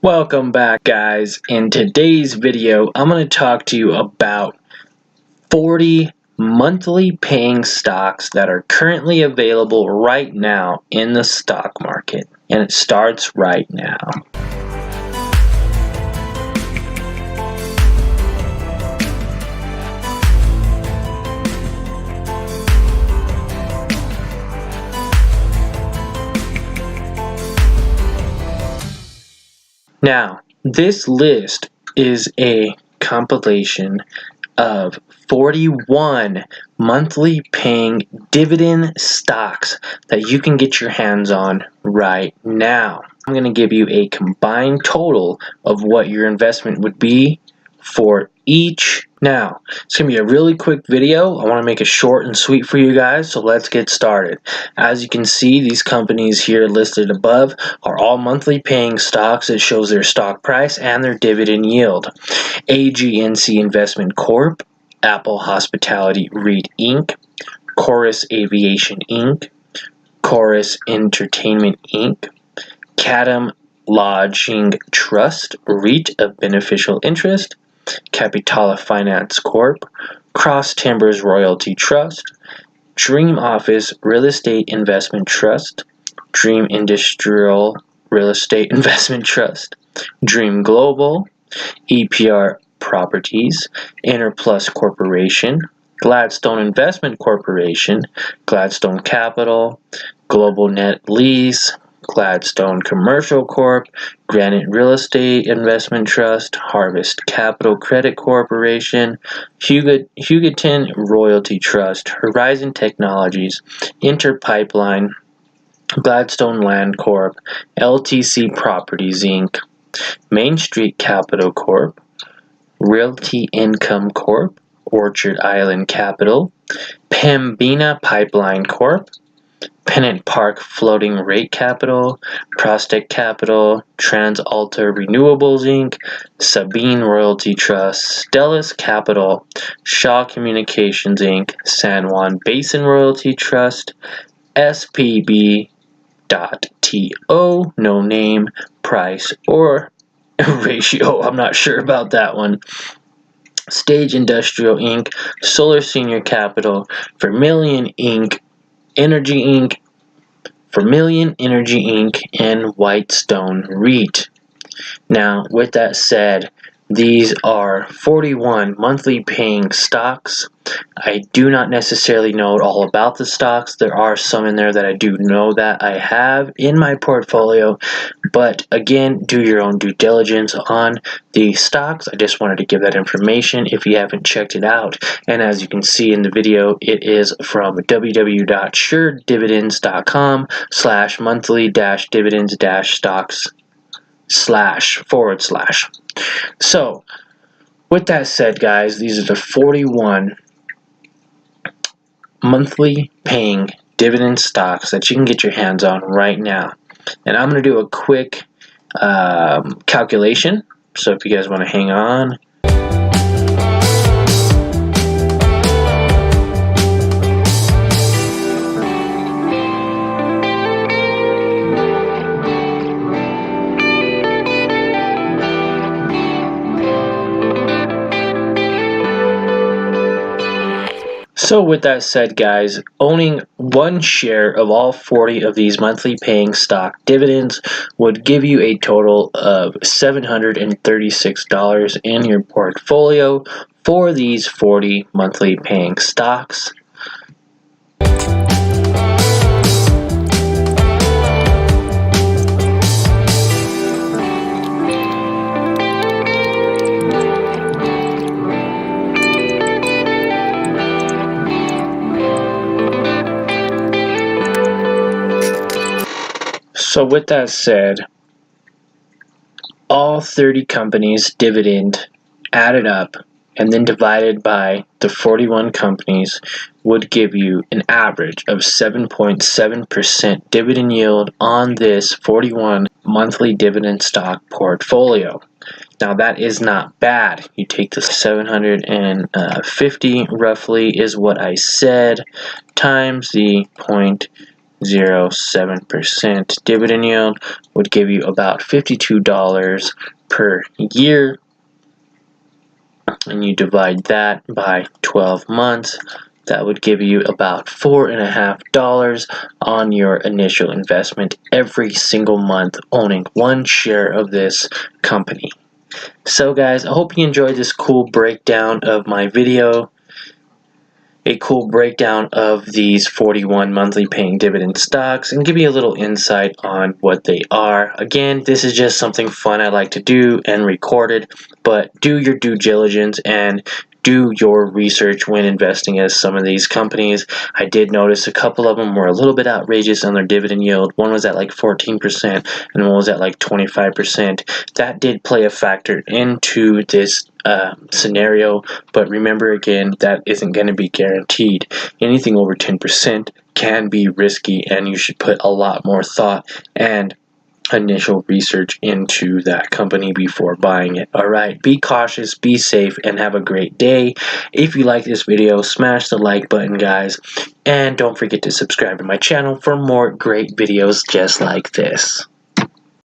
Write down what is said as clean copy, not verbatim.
Welcome back, guys. In today's video, I'm going to talk to you about 40 monthly paying stocks that are currently available right now in the stock market. And it starts right now. Now, this list is a compilation of 41 monthly paying dividend stocks that you can get your hands on right now. I'm going to give you a combined total of what your investment would be for each. Now, it's going to be a really quick video. I want to make it short and sweet for you guys, so let's get started. As you can see, these companies here listed above are all monthly paying stocks. It shows their stock price and their dividend yield. AGNC Investment Corp, Apple Hospitality REIT Inc., Chorus Aviation Inc., Chorus Entertainment Inc., Chatham Lodging Trust REIT of Beneficial Interest, Capitala Finance Corp., Cross Timbers Royalty Trust, Dream Office Real Estate Investment Trust, Dream Industrial Real Estate Investment Trust, Dream Global, EPR Properties, Interplus Corporation, Gladstone Investment Corporation, Gladstone Capital, Global Net Lease, Gladstone Commercial Corp., Granite Real Estate Investment Trust, Harvest Capital Credit Corporation, Hugoton Royalty Trust, Horizon Technologies, Interpipeline, Gladstone Land Corp., LTC Properties Inc., Main Street Capital Corp., Realty Income Corp., Orchard Island Capital, Pembina Pipeline Corp., Pennant Park Floating Rate Capital, Prospect Capital, TransAlta Renewables Inc., Sabine Royalty Trust, Stellus Capital, Shaw Communications Inc., San Juan Basin Royalty Trust, SPB.TO, no name, price, or ratio. I'm not sure about that one. Stage Industrial Inc., Solar Senior Capital, Vermilion Inc., Energy Inc., Vermilion Energy Inc., and Whitestone REIT. Now, with that said, these are 41 monthly paying stocks. I do not necessarily know all about the stocks. There are some in there that I do know that I have in my portfolio. But again, do your own due diligence on the stocks. I just wanted to give that information if you haven't checked it out. And as you can see in the video, it is from www.suredividends.com/monthly-dividends-stocks/ So, with that said, guys, these are the 41 monthly paying dividend stocks that you can get your hands on right now. And I'm going to do a quick calculation. So if you guys want to hang on. So with that said, guys, owning one share of all 40 of these monthly paying stock dividends would give you a total of $736 in your portfolio for these 40 monthly paying stocks. So with that said, all 30 companies' dividend added up and then divided by the 41 companies would give you an average of 7.7% dividend yield on this 41 monthly dividend stock portfolio. Now that is not bad. You take the 750 roughly is what I said times the 0.07% dividend yield would give you about $52 per year. And you divide that by 12 months, that would give you about $4.50 on your initial investment every single month owning one share of this company. So guys, I hope you enjoyed this cool breakdown of my video. A cool breakdown of these 41 monthly paying dividend stocks and give you a little insight on what they are. Again, this is just something fun I like to do and record it, but do your due diligence and do your research when investing in some of these companies. I did notice a couple of them were a little bit outrageous on their dividend yield. One was at like 14% and one was at like 25%. That did play a factor into this scenario, but remember again, that isn't going to be guaranteed. Anything over 10% can be risky, and you should put a lot more thought and initial research into that company before buying it. Alright, be cautious, be safe, and have a great day. If you like this video, smash the like button, guys, and don't forget to subscribe to my channel for more great videos just like this.